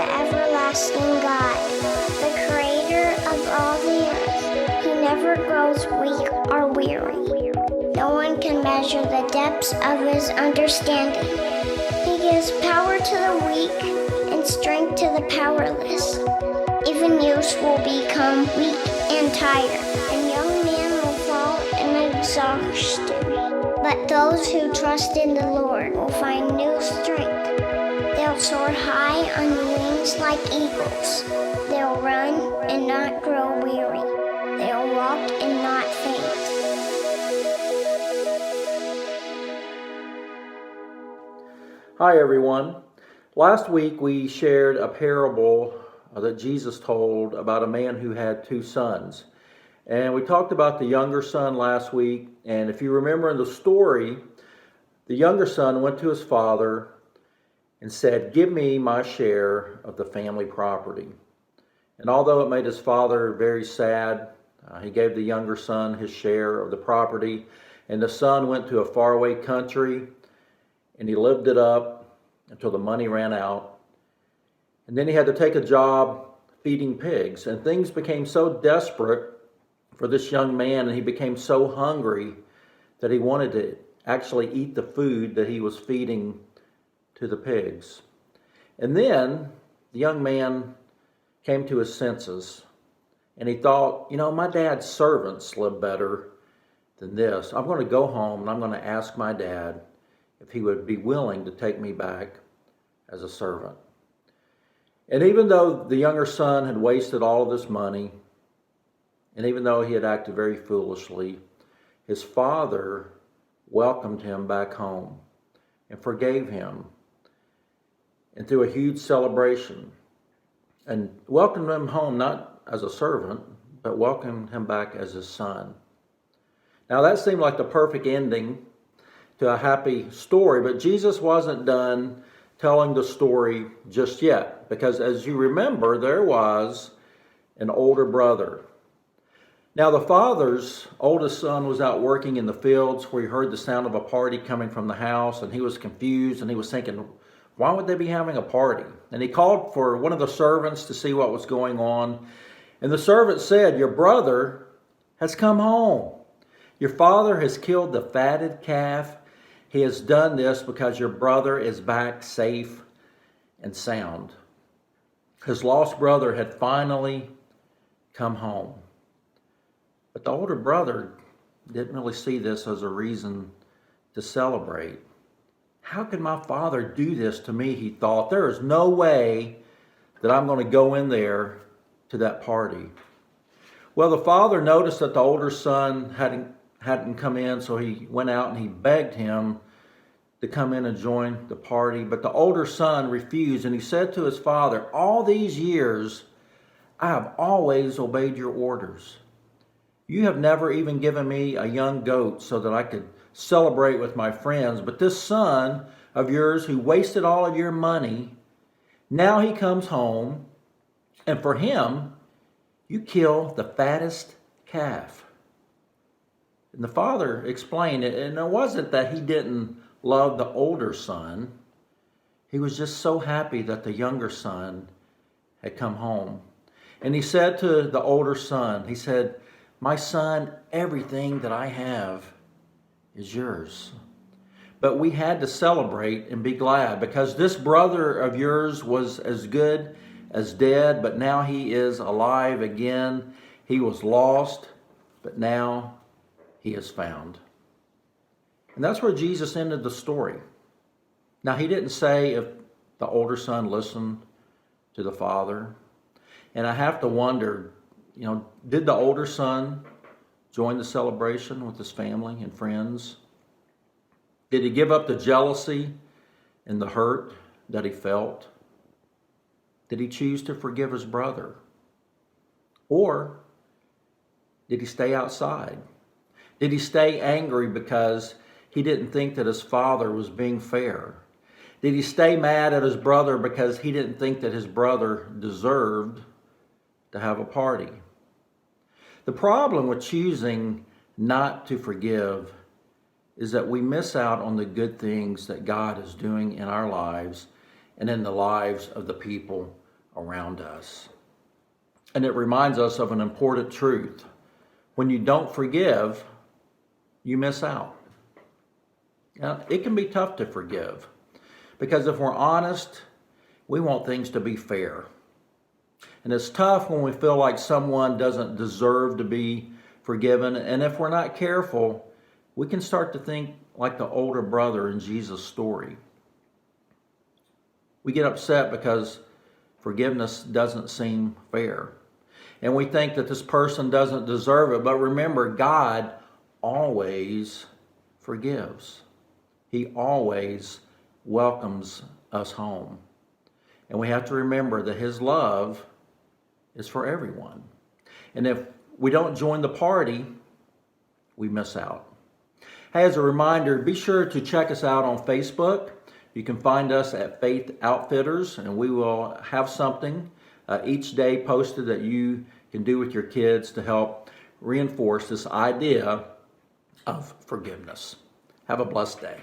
everlasting God, the creator of all the earth, who never grows weak or weary. No one can measure the depths of his understanding. He gives power to the weak and strength to the powerless. Even youths will become weak and tired, and young men will fall in exhaustion. But those who trust in the Lord will find new strength. They'll soar high on wings like eagles. They'll run and not grow weary. They'll walk and not faint. Hi everyone. Last week we shared a parable that Jesus told about a man who had two sons. And we talked about the younger son last week. And if you remember in the story, the younger son went to his father and said, "Give me my share of the family property." And although it made his father very sad, he gave the younger son his share of the property. And the son went to a faraway country and he lived it up until the money ran out. And then he had to take a job feeding pigs. And things became so desperate for this young man, and he became so hungry that he wanted to actually eat the food that he was feeding to the pigs. And then the young man came to his senses, and he thought, my dad's servants live better than this. I'm going to go home and I'm going to ask my dad if he would be willing to take me back as a servant. And even though the younger son had wasted all of this money, and even though he had acted very foolishly, his father welcomed him back home and forgave him, and through a huge celebration, and welcomed him home not as a servant, but welcomed him back as his son. Now that seemed like the perfect ending to a happy story, but Jesus wasn't done telling the story just yet, because as you remember, there was an older brother. Now the father's oldest son was out working in the fields where he heard the sound of a party coming from the house, and he was confused and he was thinking, why would they be having a party? And he called for one of the servants to see what was going on. And the servant said, "Your brother has come home. Your father has killed the fatted calf. He has done this because your brother is back safe and sound." His lost brother had finally come home. But the older brother didn't really see this as a reason to celebrate. How could my father do this to me, he thought. There is no way that I'm going to go in there to that party. Well, the father noticed that the older son hadn't come in, so he went out and he begged him to come in and join the party. But the older son refused, and he said to his father, "All these years, I have always obeyed your orders. You have never even given me a young goat so that I could celebrate with my friends. But this son of yours who wasted all of your money, now he comes home, and for him, you kill the fattest calf." And the father explained it, and it wasn't that he didn't love the older son. He was just so happy that the younger son had come home. And he said to the older son, he said, "My son, everything that I have is yours. But we had to celebrate and be glad because this brother of yours was as good as dead, but now he is alive again. He was lost, but now he is found." And that's where Jesus ended the story. Now, he didn't say if the older son listened to the father. And I have to wonder, did the older son join the celebration with his family and friends? Did he give up the jealousy and the hurt that he felt? Did he choose to forgive his brother? Or did he stay outside? Did he stay angry because he didn't think that his father was being fair? Did he stay mad at his brother because he didn't think that his brother deserved to have a party? The problem with choosing not to forgive is that we miss out on the good things that God is doing in our lives and in the lives of the people around us. And it reminds us of an important truth. When you don't forgive, you miss out. Now, it can be tough to forgive because if we're honest, we want things to be fair. And it's tough when we feel like someone doesn't deserve to be forgiven. And if we're not careful, we can start to think like the older brother in Jesus' story. We get upset because forgiveness doesn't seem fair. And we think that this person doesn't deserve it. But remember, God always forgives. He always welcomes us home. And we have to remember that His love is for everyone. And if we don't join the party, we miss out. Hey, as a reminder, be sure to check us out on Facebook. You can find us at Faith Outfitters, and we will have something each day posted that you can do with your kids to help reinforce this idea of forgiveness. Have a blessed day.